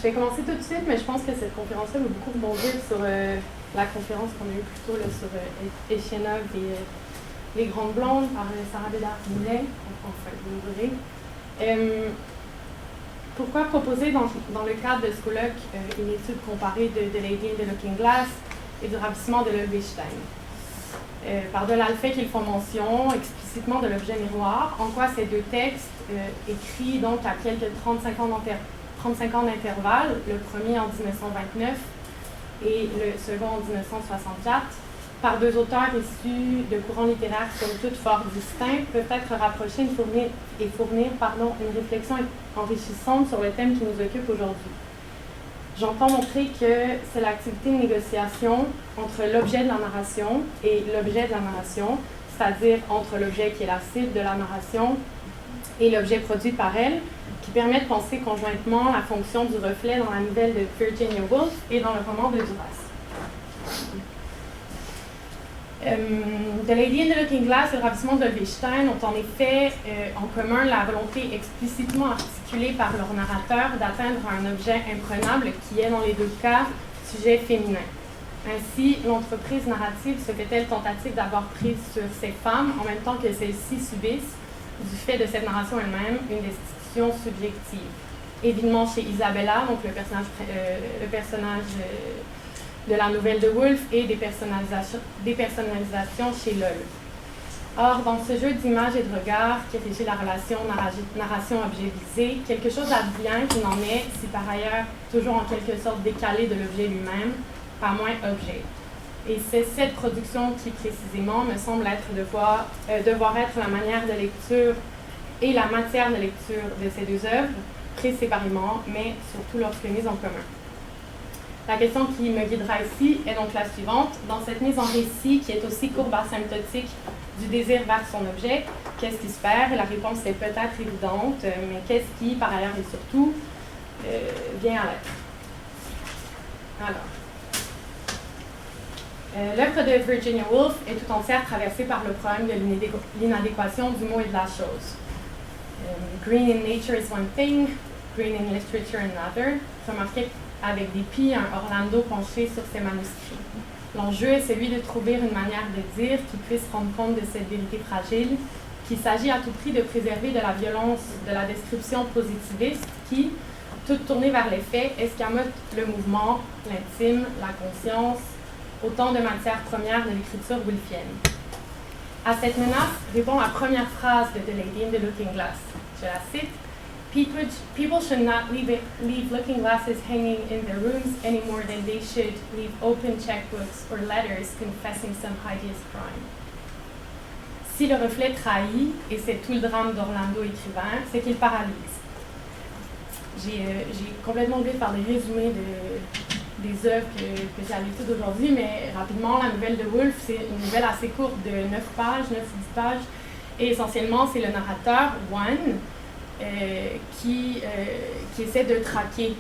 Je vais commencer tout de suite, mais je pense que cette conférence-là va beaucoup rebondir sur la conférence qu'on a eue plus tôt là, sur Echénov et les Grandes Blondes par Sarah Bédard-Millet, enfin l'ouvrir. Pourquoi proposer dans le cadre de ce colloque une étude comparée de Lady in the Looking Glass et du ravissement de Lodwigstein? Par-delà le fait qu'ils font mention explicitement de l'objet miroir, en quoi ces deux textes, écrits donc à quelques 35 ans d'intervalle, le premier en 1929 et le second en 1964, par deux auteurs issus de courants littéraires somme toute fort distincts, peuvent être rapprochés et fournir une réflexion enrichissante sur le thème qui nous occupe aujourd'hui. J'entends montrer que c'est l'activité de négociation entre l'objet de la narration et l'objet de la narration, c'est-à-dire entre l'objet qui est la cible de la narration et l'objet produit par elle, qui permet de penser conjointement la fonction du reflet dans la nouvelle de Virginia Woolf et dans le roman de Duras. The Lady in the Looking Glass et le ravissement de Lodwigstein ont en effet en commun la volonté explicitement articulée par leur narrateur d'atteindre un objet imprenable qui est dans les deux cas sujet féminin. Ainsi, l'entreprise narrative se fait-elle tentative d'avoir prise sur ces femmes en même temps que celles-ci subissent, du fait de cette narration elle-même, une destitution subjective. Évidemment chez Isabella, donc le personnage de la nouvelle de Woolf, et des personnalisations chez Loll. Or, dans ce jeu d'images et de regards qui régit la relation narration-objet visé, quelque chose advient qui n'en est, si par ailleurs toujours en quelque sorte décalé de l'objet lui-même, pas moins objet. Et c'est cette production qui, précisément, me semble devoir être la manière de lecture et la matière de lecture de ces deux œuvres, prises séparément, mais surtout lorsque mises en commun. La question qui me guidera ici est donc la suivante. Dans cette mise en récit, qui est aussi courbe asymptotique du désir vers son objet, qu'est-ce qui se perd? Et la réponse est peut-être évidente, mais qu'est-ce qui, par ailleurs et surtout, vient à l'être? Alors. L'œuvre de Virginia Woolf est tout entière traversée par le problème de l'inadéquation du mot et de la chose. Green in nature is one thing, green in literature another. Remarquez avec dépit un Orlando penché sur ses manuscrits. L'enjeu est celui de trouver une manière de dire qui puisse rendre compte de cette vérité fragile, qu'il s'agit à tout prix de préserver de la violence de la description positiviste qui, toute tournée vers les faits, escamote le mouvement, l'intime, la conscience, autant de matières premières de l'écriture woolfienne. À cette menace répond la première phrase de The Lady in the Looking Glass. Je la cite. People should not leave looking glasses hanging in their rooms any more than they should leave open checkbooks or letters confessing some hideous crime. Si le reflet trahit, et c'est tout le drame d'Orlando écrivain, c'est qu'il paralyse. J'ai complètement oublié de faire des résumés des œuvres que j'ai à l'étude aujourd'hui, mais rapidement, la nouvelle de Woolf, c'est une nouvelle assez courte de 9 pages, 9 ou 10 pages, et essentiellement, c'est le narrateur, One, qui essaie de traquer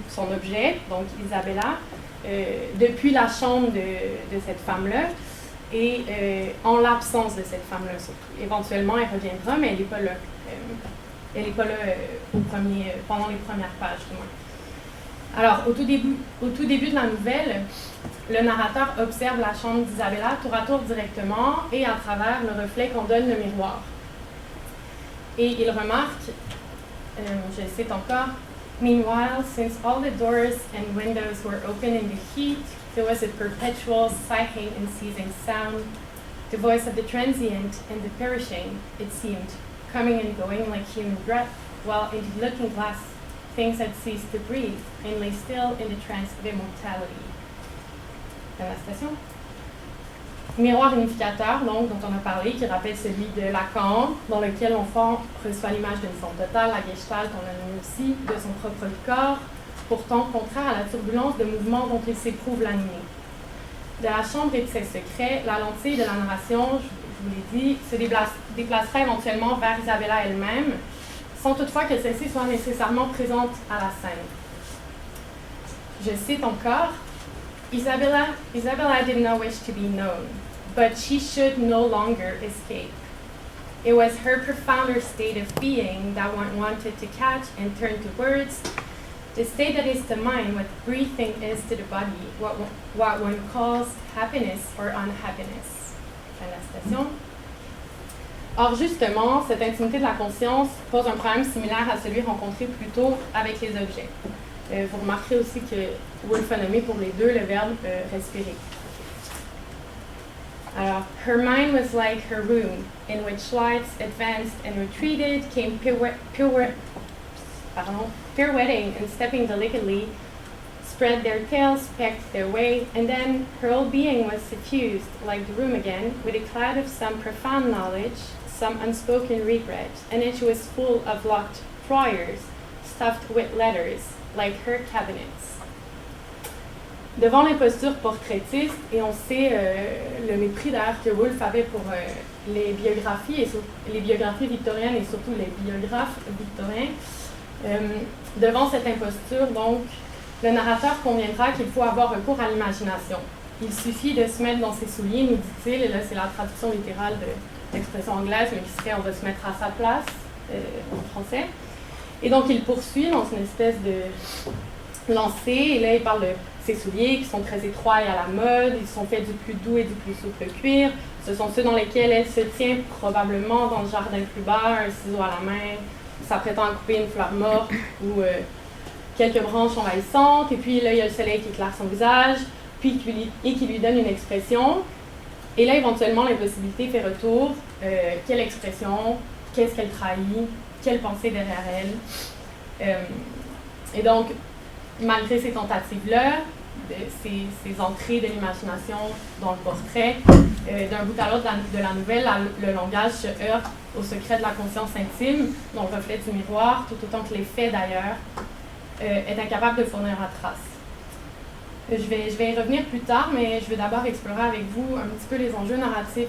son objet, donc Isabella, depuis la chambre de cette femme-là, et en l'absence de cette femme-là surtout. Éventuellement, elle reviendra, mais elle n'est pas là. Elle n'est pas là pendant les premières pages, du moins. Alors, au tout début de la nouvelle, le narrateur observe la chambre d'Isabella tour à tour directement et à travers le reflet qu'en donne le miroir. Et il remarque, je cite encore, Meanwhile, since all the doors and windows were open in the heat, there was a perpetual sighing and ceasing sound, the voice of the transient and the perishing, it seemed, coming and going like human breath, while in the looking glass things had ceased to breathe and lay still in the trance of immortality. Dans la citation. Miroir unificateur, donc, dont on a parlé, qui rappelle celui de Lacan, dans lequel l'enfant reçoit l'image d'une forme totale, la Gestalt, on a nommé aussi, de son propre corps, pourtant contraire à la turbulence de mouvement dont il s'éprouve l'animé. De la chambre et de ses secrets, la lentille de la narration, je vous l'ai dit, se déplacera éventuellement vers Isabella elle-même, sans toutefois que celle-ci soit nécessairement présente à la scène. Je cite encore, Isabella did not wish to be known, but she should no longer escape. It was her profounder state of being that one wanted to catch and turn to words The state that is to mind what breathing is to the body, what one calls happiness or unhappiness. Fin de la citation. Or, justement, cette intimité de la conscience pose un problème similaire à celui rencontré plus tôt avec les objets. Vous remarquerez aussi que Woolf a nommé pour les deux le verbe respirer. Alors, her mind was like her room, in which lights advanced and retreated, came pirouetting and stepping delicately, spread their tails, pecked their way, and then her whole being was suffused, like the room again, with a cloud of some profound knowledge, some unspoken regret, and it was full of locked drawers, stuffed with letters, like her cabinets. Devant l'imposture portraitiste, et on sait le mépris d'ailleurs que Woolf avait pour les biographies, les biographies victoriennes et surtout les biographes victoriens, devant cette imposture, donc, le narrateur conviendra qu'il faut avoir recours à l'imagination. Il suffit de se mettre dans ses souliers, nous dit-il, et là c'est la traduction littérale de l'expression anglaise, mais qui serait on va se mettre à sa place en français. Et donc il poursuit dans une espèce de lancée, et là il parle de ses souliers qui sont très étroits et à la mode, ils sont faits du plus doux et du plus souple cuir, ce sont ceux dans lesquels elle se tient probablement dans le jardin plus bas, un ciseau à la main, s'apprêtant à couper une fleur morte ou quelques branches envahissantes, et puis là il y a le soleil qui éclaire son visage, puis qui lui donne une expression, et là éventuellement l'impossibilité fait retour, quelle expression, qu'est-ce qu'elle trahit, quelle pensée derrière elle, et donc malgré ces tentatives-là, ces entrées de l'imagination dans le portrait, d'un bout à l'autre de la nouvelle, le langage se heurte au secret de la conscience intime, dont le reflet du miroir, tout autant que les faits d'ailleurs, est incapable de fournir la trace. Je vais y revenir plus tard, mais je vais d'abord explorer avec vous un petit peu les enjeux narratifs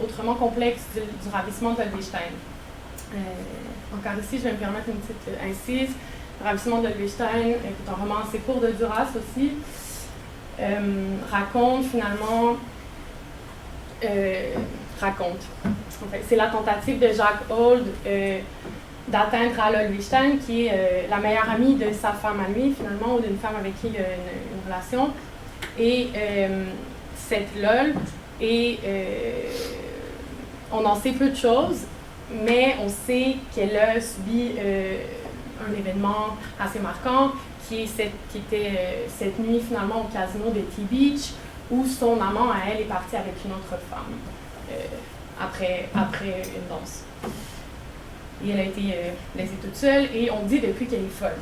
autrement complexes du ravissement d'Ölwestein. Encore ici, je vais me permettre une petite incise. Le ravissement d'Ölwestein est un roman assez court de Duras aussi, raconte finalement, c'est la tentative de Jacques Hold d'atteindre à Ölwestein, qui est la meilleure amie de sa femme à lui, finalement, ou d'une femme avec qui il a une relation. Et cette Lol, on en sait peu de choses, mais on sait qu'elle a subi un événement assez marquant, qui était cette nuit, finalement, au casino de T-Beach, où son amant à elle est parti avec une autre femme, après une danse. Et elle a été laissée toute seule, et on dit depuis qu'elle est folle.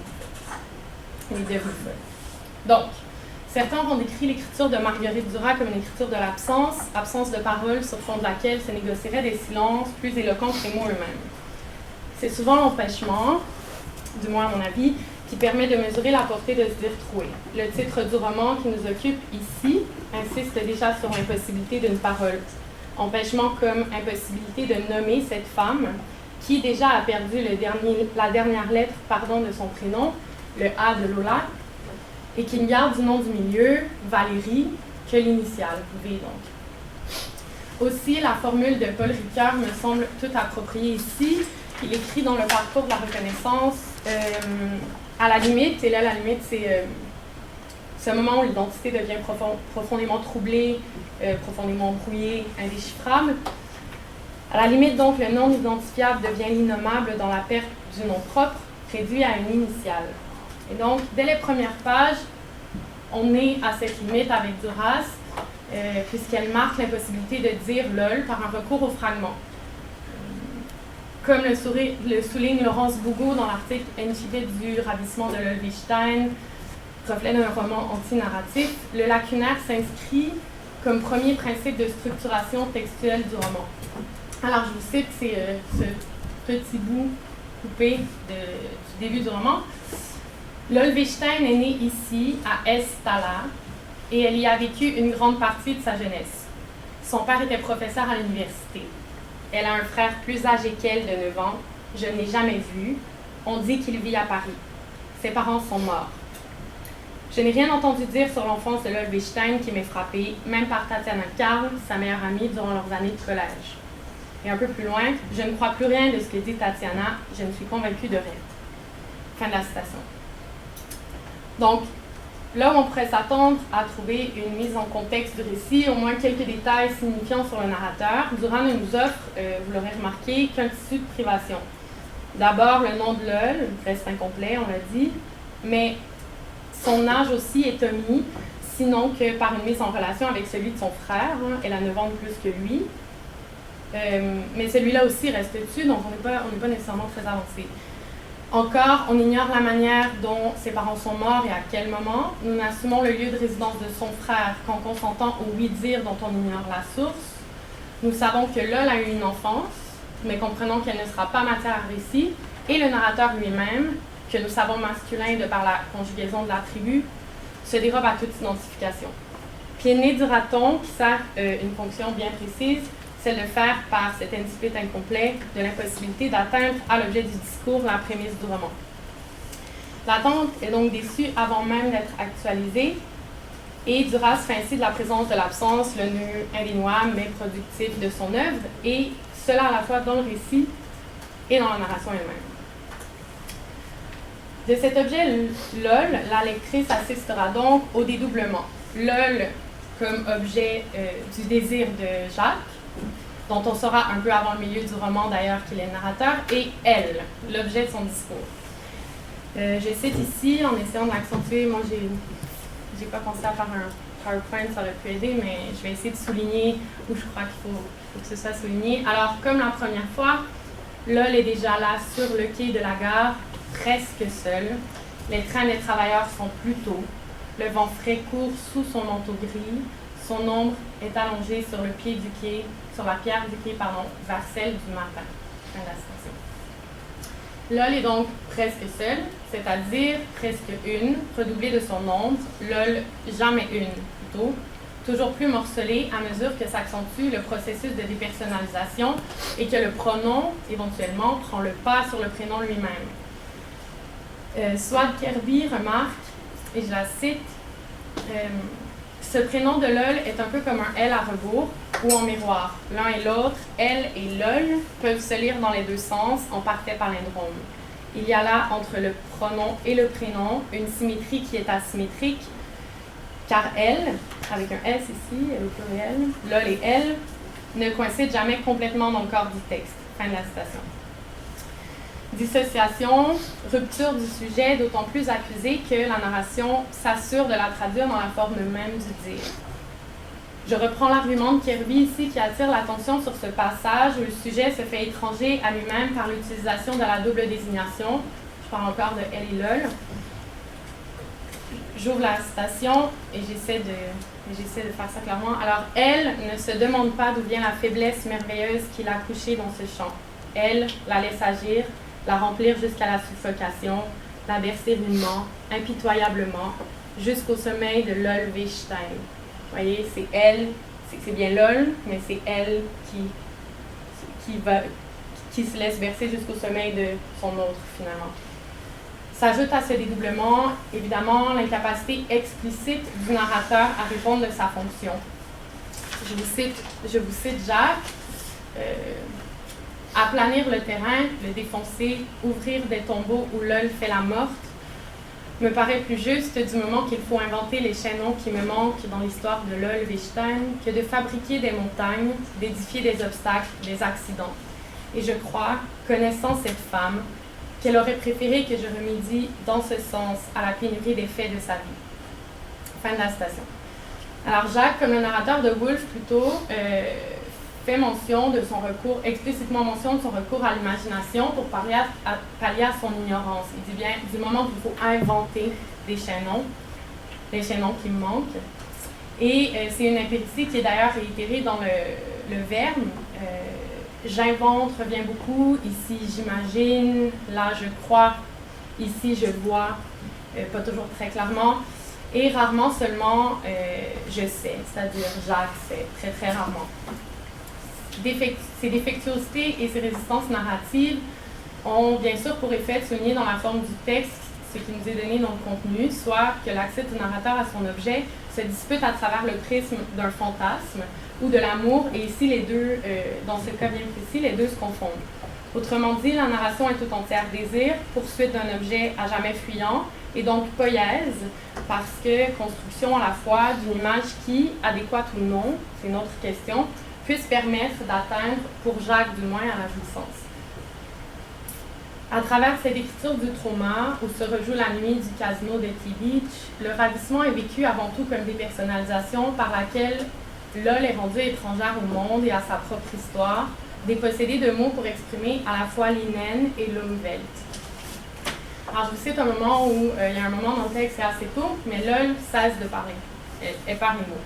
Elle est devenue folle. Donc, certains ont décrit l'écriture de Marguerite Duras comme une écriture de l'absence, absence de parole sur fond de laquelle se négocieraient des silences plus éloquents que les mots eux-mêmes. C'est souvent l'empêchement, du moins à mon avis, qui permet de mesurer la portée de se dire troué. Le titre du roman qui nous occupe ici insiste déjà sur l'impossibilité d'une parole. Empêchement comme impossibilité de nommer cette femme qui déjà a perdu la dernière lettre de son prénom, le A de Lola, et qui ne garde du nom du milieu, Valérie, que l'initiale, V donc. Aussi, la formule de Paul Ricoeur me semble tout appropriée ici. Il écrit dans le parcours de la reconnaissance, à la limite, et là la limite c'est ce moment où l'identité devient profondément troublée, profondément brouillée, indéchiffrable. À la limite donc, le non identifiable devient l'innommable dans la perte du nom propre, réduit à une initiale. Et donc, dès les premières pages, on est à cette limite avec Duras, puisqu'elle marque l'impossibilité de dire LOL par un recours au fragment. Comme le souligne Laurence Bougaud dans l'article intitulé du ravissement de l'Ölwestein, reflet d'un roman anti-narratif, le lacunaire s'inscrit comme premier principe de structuration textuelle du roman. Alors, je vous cite ce petit bout coupé du début du roman. L'Ölwestein est née ici, à Estala, et elle y a vécu une grande partie de sa jeunesse. Son père était professeur à l'université. Elle a un frère plus âgé qu'elle de 9 ans. Je ne l'ai jamais vu. On dit qu'il vit à Paris. Ses parents sont morts. Je n'ai rien entendu dire sur l'enfance de l'Ölwestein qui m'est frappée, même par Tatiana Karl, sa meilleure amie, durant leurs années de collège. Et un peu plus loin, je ne crois plus rien de ce que dit Tatiana, je ne suis convaincue de rien. Fin de la citation. Donc, là où on pourrait s'attendre à trouver une mise en contexte du récit, au moins quelques détails signifiants sur le narrateur, Duran ne nous offre, vous l'aurez remarqué, qu'un tissu de privation. D'abord, le nom de Lol reste incomplet, on l'a dit, mais son âge aussi est omis, sinon que par une mise en relation avec celui de son frère. Elle a 9 ans de plus que lui. Mais celui-là aussi reste dessus, donc on n'est pas nécessairement très avancé. Encore, on ignore la manière dont ses parents sont morts et à quel moment. Nous n'assumons le lieu de résidence de son frère qu'en consentant au oui-dire dont on ignore la source. Nous savons que Lol a eu une enfance, mais comprenons qu'elle ne sera pas matière à récit. Et le narrateur lui-même, que nous savons masculin de par la conjugaison de l'attribut, se dérobe à toute identification. Puis est né, dira-t-on, qui sert une fonction bien précise, c'est de faire par cet incipit incomplet de l'impossibilité d'atteindre à l'objet du discours la prémisse du roman. L'attente est donc déçue avant même d'être actualisée, et Duras fait ainsi de la présence de l'absence le nœud indéniable mais productif de son œuvre, et cela à la fois dans le récit et dans la narration elle-même. De cet objet LOL, la lectrice assistera donc au dédoublement. LOL comme objet du désir de Jacques, dont on saura un peu avant le milieu du roman d'ailleurs qu'il est le narrateur, et elle, l'objet de son discours. Je cite ici, en essayant de l'accentuer, moi j'ai pas pensé à faire un PowerPoint, ça aurait pu aider, mais je vais essayer de souligner où je crois qu'il faut que ce soit souligné. Alors, comme la première fois, LOL est déjà là sur le quai de la gare, presque seul. Les trains des travailleurs sont plus tôt. Le vent frais court sous son manteau gris. Son ombre est allongée sur le pied du quai, sur la pierre du quai, vers celle du matin. Fin de la citation. LOL est donc presque seul, c'est-à-dire presque une, redoublée de son ombre. LOL, jamais une, plutôt. Toujours plus morcelée à mesure que s'accentue le processus de dépersonnalisation et que le pronom, éventuellement, prend le pas sur le prénom lui-même. Swad Kirby remarque, et je la cite, ce prénom de LOL est un peu comme un L à rebours ou en miroir. L'un et l'autre, elle et LOL, peuvent se lire dans les deux sens en parfait palindrome. Il y a là, entre le pronom et le prénom, une symétrie qui est asymétrique, car elle, avec un S ici, au pluriel, LOL et elle, ne coïncident jamais complètement dans le corps du texte. Fin de la citation. Dissociation, rupture du sujet, d'autant plus accusée que la narration s'assure de la traduire dans la forme même du dire. Je reprends l'argument de Kirby ici qui attire l'attention sur ce passage où le sujet se fait étranger à lui-même par l'utilisation de la double désignation. Je parle encore de elle et LOL. J'ouvre la citation et j'essaie de faire ça clairement. Alors, elle ne se demande pas d'où vient la faiblesse merveilleuse qui l'a couchée dans ce champ. Elle la laisse agir, la remplir jusqu'à la suffocation, la bercer nullement, impitoyablement, jusqu'au sommeil de LOL Weisstein. Vous voyez, c'est elle, c'est bien LOL, mais c'est elle qui se laisse bercer jusqu'au sommeil de son autre, finalement. S'ajoute à ce dédoublement, évidemment, l'incapacité explicite du narrateur à répondre de sa fonction. Je vous cite Jacques. Aplanir le terrain, le défoncer, ouvrir des tombeaux où LOL fait la morte, me paraît plus juste du moment qu'il faut inventer les chaînons qui me manquent dans l'histoire de LOL Weisstein que de fabriquer des montagnes, d'édifier des obstacles, des accidents. Et je crois, connaissant cette femme, qu'elle aurait préféré que je remédie dans ce sens à la pénurie des faits de sa vie. Fin de la citation. Alors Jacques, comme le narrateur de Woolf plutôt, fait mention de son recours, explicitement mention de son recours à l'imagination pour pallier à son ignorance. Il dit bien du moment qu'il faut inventer des chaînons, les chaînons qui me manquent. Et c'est une impéritie qui est d'ailleurs réitérée dans le verbe. J'invente revient beaucoup. Ici, j'imagine. Là, je crois. Ici, je vois. Pas toujours très clairement. Et rarement seulement je sais, c'est-à-dire Jacques sait, très très rarement. Ces défectuosités et ces résistances narratives ont bien sûr pour effet de souligner dans la forme du texte ce qui nous est donné dans le contenu, soit que l'accès du narrateur à son objet se dispute à travers le prisme d'un fantasme ou de l'amour, et ici les deux, dans ce cas bien précis, les deux se confondent. Autrement dit, la narration est tout entière désir, poursuite d'un objet à jamais fuyant, et donc poïèse, parce que construction à la fois d'une image qui, adéquate ou non, c'est une autre question, puisse permettre d'atteindre, pour Jacques du moins, à la jouissance. À travers cette écriture du trauma, où se rejoue la nuit du casino de Key Beach, le ravissement est vécu avant tout comme dépersonnalisation par laquelle LOL est rendue étrangère au monde et à sa propre histoire, dépossédée de mots pour exprimer à la fois l'Inen et l'Umwelt. Alors, je vous cite un moment où il y a un moment dans le texte, c'est assez tôt, mais LOL cesse de parler. Elle parle les mots.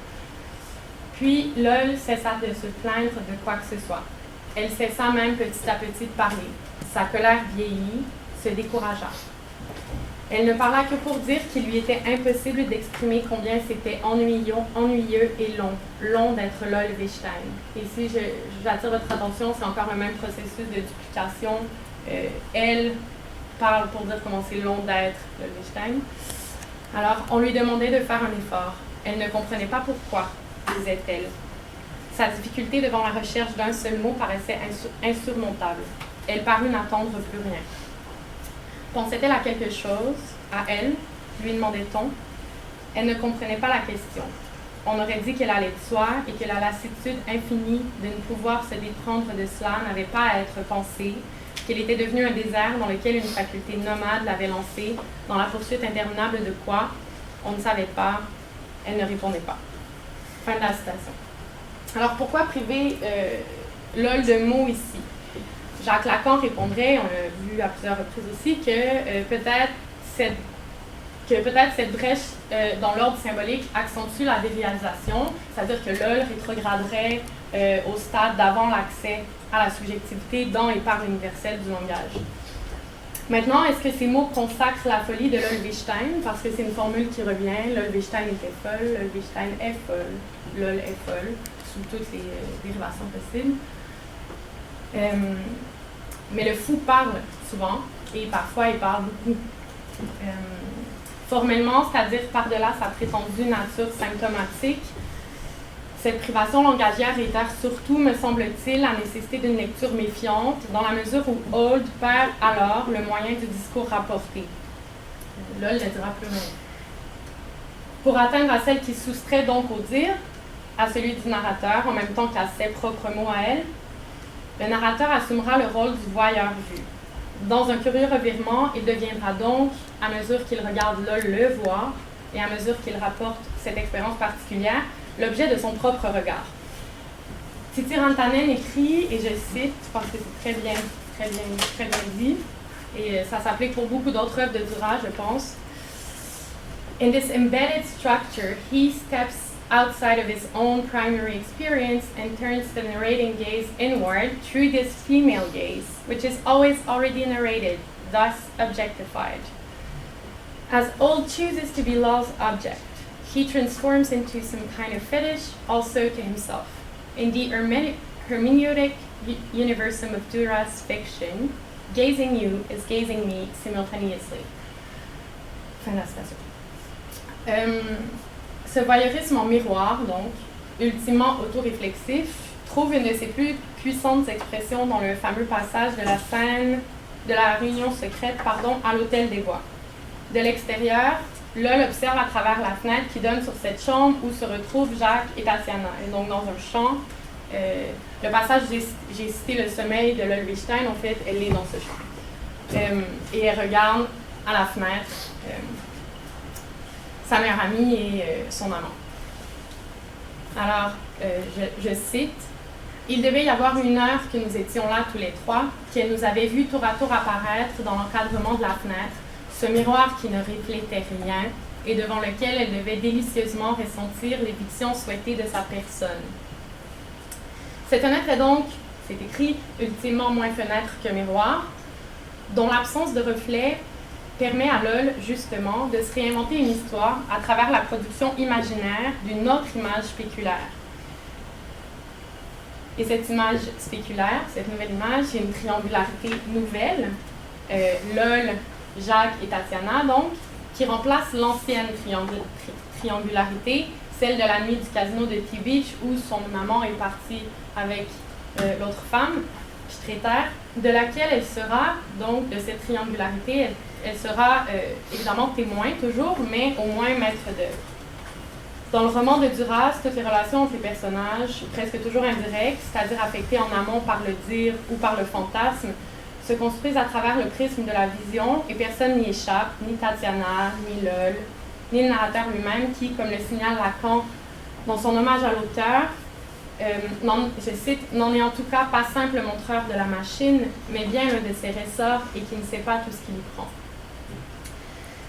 Puis, LOL cessa de se plaindre de quoi que ce soit. Elle cessa même petit à petit de parler. Sa colère vieillit, se découragea. Elle ne parla que pour dire qu'il lui était impossible d'exprimer combien c'était ennuyeux et long d'être LOL Wittstein. Et si j'attire votre attention, c'est encore le même processus de duplication. Elle parle pour dire comment c'est long d'être LOL Wittstein. Alors, on lui demandait de faire un effort. Elle ne comprenait pas pourquoi, disait-elle. Sa difficulté devant la recherche d'un seul mot paraissait insurmontable. Elle parut n'attendre plus rien. Pensait-elle à quelque chose, à elle, lui demandait-on. Elle ne comprenait pas la question. On aurait dit qu'elle allait de soi et que la lassitude infinie de ne pouvoir se déprendre de cela n'avait pas à être pensée, qu'elle était devenue un désert dans lequel une faculté nomade l'avait lancée dans la poursuite interminable de quoi, on ne savait pas, elle ne répondait pas. Fin de la citation. Alors pourquoi priver LOL de mots ici? Jacques Lacan répondrait, on l'a vu à plusieurs reprises aussi, que peut-être cette brèche dans l'ordre symbolique accentue la déréalisation, c'est-à-dire que LOL rétrograderait au stade d'avant l'accès à la subjectivité dans et par l'universel du langage. Maintenant, est-ce que ces mots consacrent la folie de LOL Wittstein? Parce que c'est une formule qui revient, LOL Wittstein était folle, LOL Wittstein est folle, LOL est folle, sous toutes les dérivations possibles. Mais le fou parle souvent, et parfois il parle beaucoup. Formellement, c'est-à-dire par-delà sa prétendue nature symptomatique, cette privation langagière réitère surtout, me semble-t-il, la nécessité d'une lecture méfiante, dans la mesure où Auld perd alors le moyen du discours rapporté. Là, il ne dira plus rien. Pour atteindre à celle qui soustrait donc au dire, à celui du narrateur, en même temps qu'à ses propres mots à elle, le narrateur assumera le rôle du voyeur vu. Dans un curieux revirement, il deviendra donc, à mesure qu'il regarde LOL le voir, et à mesure qu'il rapporte cette expérience particulière, l'objet de son propre regard. Titi Rantanen écrit, et je cite, parce que c'est très bien dit, et ça s'applique pour beaucoup d'autres œuvres de Duras, je pense. In this embedded structure, he steps outside of his own primary experience and turns the narrating gaze inward through this female gaze, which is always already narrated, thus objectified. As Auld chooses to be Law's object, he transforms into some kind of fetish also to himself. In the hermeneutic universum of Duras' fiction, gazing you is gazing me simultaneously. Fin de la citation. Ce voyeurisme en miroir, donc, ultimement autoréflexif, trouve une de ses plus puissantes expressions dans le fameux passage de la scène de la réunion secrète, à l'Hôtel des Bois. De l'extérieur, LOL observe à travers la fenêtre qui donne sur cette chambre où se retrouvent Jacques et Tatiana. Et donc, dans un champ, le passage, j'ai cité le sommeil de LOL Wittstein, en fait, elle est dans ce champ. Et elle regarde à la fenêtre sa meilleure amie et son amant. Alors, je cite, « Il devait y avoir une heure que nous étions là tous les trois, qu'elle nous avait vus tour à tour apparaître dans l'encadrement de la fenêtre, ce miroir qui ne reflétait rien et devant lequel elle devait délicieusement ressentir l'éviction souhaitée de sa personne. » Cette fenêtre est donc, c'est écrit, ultimement moins fenêtre que miroir, dont l'absence de reflet permet à LOL, justement, de se réinventer une histoire à travers la production imaginaire d'une autre image spéculaire. Et cette image spéculaire, cette nouvelle image, c'est une triangularité nouvelle, LOL, Jacques et Tatiana, donc, qui remplace l'ancienne triangularité, celle de la nuit du casino de Key Beach, où son amant est parti avec l'autre femme, Streeter, de laquelle elle sera, donc, de cette triangularité, elle sera évidemment témoin toujours, mais au moins maître d'œuvre. Dans le roman de Duras, toutes les relations entre les personnages, presque toujours indirectes, c'est-à-dire affectées en amont par le dire ou par le fantasme, se construisent à travers le prisme de la vision et personne n'y échappe, ni Tatiana, ni Lol, ni le narrateur lui-même qui, comme le signale Lacan dans son hommage à l'auteur, je cite, n'en est en tout cas pas simple montreur de la machine, mais bien un de ses ressorts et qui ne sait pas tout ce qu'il y prend.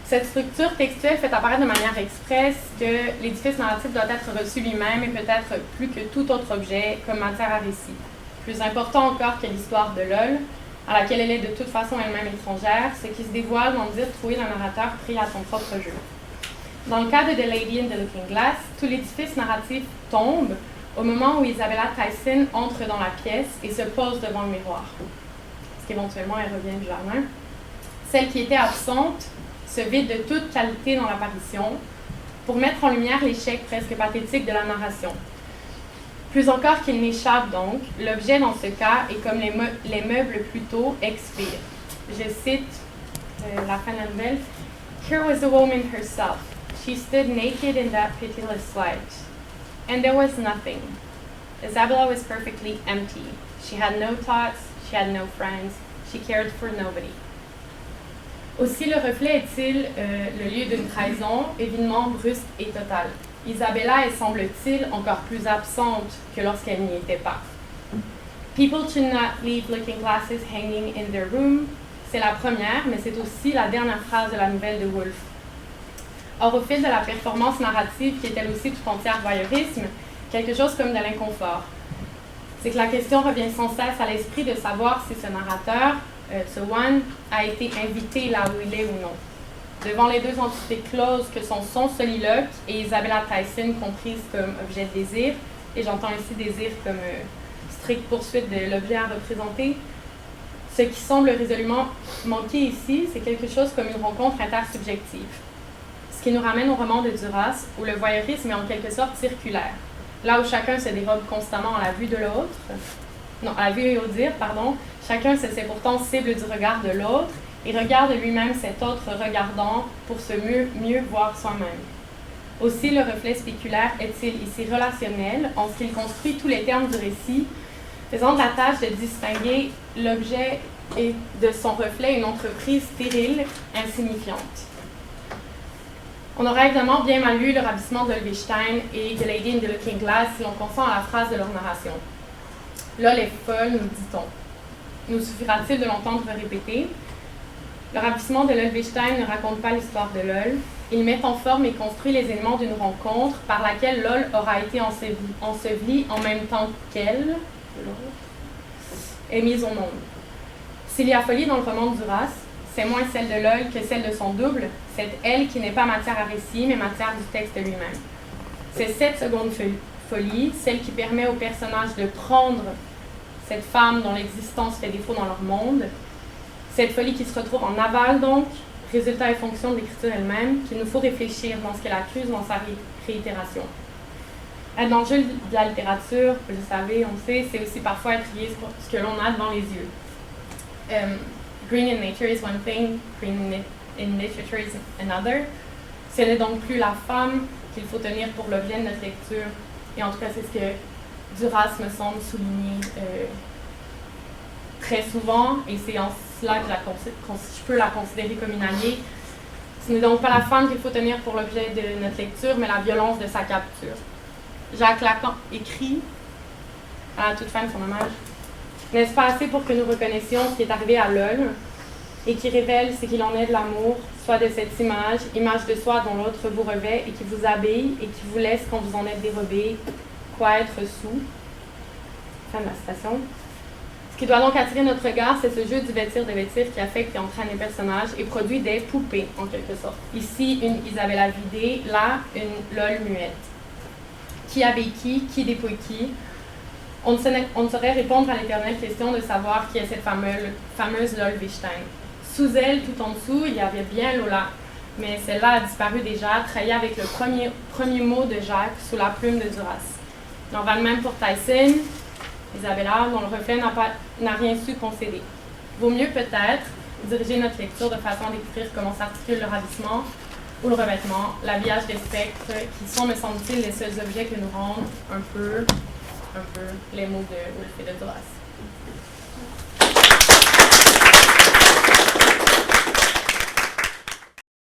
Cette structure textuelle fait apparaître de manière expresse que l'édifice narratif doit être reçu lui-même et peut-être plus que tout autre objet comme matière à récit. Plus important encore que l'histoire de Lol, à laquelle elle est de toute façon elle-même étrangère, ce qui se dévoile dans le dire trouvé d'un narrateur pris à son propre jeu. Dans le cas de The Lady in the Looking Glass, tout l'édifice narratif tombe au moment où Isabella Tyson entre dans la pièce et se pose devant le miroir. Parce qu'éventuellement, elle revient du jardin. Celle qui était absente se vide de toute qualité dans l'apparition pour mettre en lumière l'échec presque pathétique de la narration. Plus encore qu'il n'échappe donc, l'objet dans ce cas est comme les meubles plutôt expire. Je cite la fin de la nouvelle. Here was a woman herself. She stood naked in that pitiless light. And there was nothing. Isabella was perfectly empty. She had no thoughts, she had no friends, she cared for nobody. Aussi, le reflet est-il le lieu d'une trahison, évidemment brusque et totale. Isabella est, semble-t-il, encore plus absente que lorsqu'elle n'y était pas. People should not leave looking glasses hanging in their room. C'est la première, mais c'est aussi la dernière phrase de la nouvelle de Woolf. Or, au fil de la performance narrative, qui est elle aussi tout entière voyeurisme, quelque chose comme de l'inconfort. C'est que la question revient sans cesse à l'esprit de savoir si ce narrateur, ce One, a été invité là où il est ou non. Devant les deux entités closes que sont son soliloque et Isabella Tyson comprise comme objet de désir, et j'entends ici désir comme stricte poursuite de l'objet à représenter, ce qui semble résolument manquer ici, c'est quelque chose comme une rencontre intersubjective. Ce qui nous ramène au roman de Duras, où le voyeurisme est en quelque sorte circulaire. Là où chacun se dérobe constamment à la vue de l'autre, à la vue et au dire, chacun se sait pourtant cible du regard de l'autre et regarde lui-même cet autre regardant pour se mieux voir soi-même. Aussi, le reflet spéculaire est-il ici relationnel en ce qu'il construit tous les termes du récit, faisant de la tâche de distinguer l'objet et de son reflet une entreprise stérile, insignifiante. On aurait évidemment bien mal lu le ravissement d'Olvestein et The Lady in the Looking Glass si l'on consent à la phrase de leur narration. Lol est folle, nous dit-on. Nous suffira-t-il de l'entendre répéter? Le ravissement de Olvestein ne raconte pas l'histoire de Lol. Il met en forme et construit les éléments d'une rencontre par laquelle Lol aura été ensevelie en même temps qu'elle est mise au monde. S'il y a folie dans le roman de Duras, c'est moins celle de Lol que celle de son double, cette elle qui n'est pas matière à récit, mais matière du texte lui-même. C'est cette seconde folie, celle qui permet au personnage de prendre cette femme dont l'existence fait défaut dans leur monde, cette folie qui se retrouve en aval donc, résultat et fonction de l'écriture elle-même, qu'il nous faut réfléchir dans ce qu'elle accuse dans sa réitération. Être dans le jeu de la littérature, vous le savez, on sait, c'est aussi parfois être lié ce que l'on a devant les yeux. Green in nature is one thing, green in literature is another. Ce n'est donc plus la femme qu'il faut tenir pour l'objet de notre lecture. Et en tout cas, c'est ce que Duras me semble souligner très souvent, et c'est en cela que je peux la considérer comme une alliée. Ce n'est donc pas la femme qu'il faut tenir pour l'objet de notre lecture, mais la violence de sa capture. Jacques Lacan écrit, à la toute fin de son hommage, « N'est-ce pas assez pour que nous reconnaissions ce qui est arrivé à Lol et qui révèle ce qu'il en est de l'amour, soit de cette image de soi dont l'autre vous revêt et qui vous habille et qui vous laisse quand vous en êtes dérobé, quoi être sous. » Fin de la citation. Ce qui doit donc attirer notre regard, c'est ce jeu du vêtir-de-vêtir qui affecte et entraîne les personnages et produit des poupées, en quelque sorte. Ici, une Isabella vidée, là, une Lol muette. Qui habille qui dépouille qui? On ne saurait répondre à l'éternelle question de savoir qui est cette fameuse Lol Wittstein. Sous elle, tout en dessous, il y avait bien Lola, mais celle-là a disparu déjà, trahie avec le premier mot de Jacques sous la plume de Duras. Il en va de même pour Tyson, Isabella, dont le reflet n'a rien su concéder. Vaut mieux peut-être diriger notre lecture de façon à décrire comment s'articule le ravissement ou le revêtement, l'habillage des spectres, qui sont, me semble-t-il, les seuls objets que nous rendent un peu les mots de Woolf et de Duras.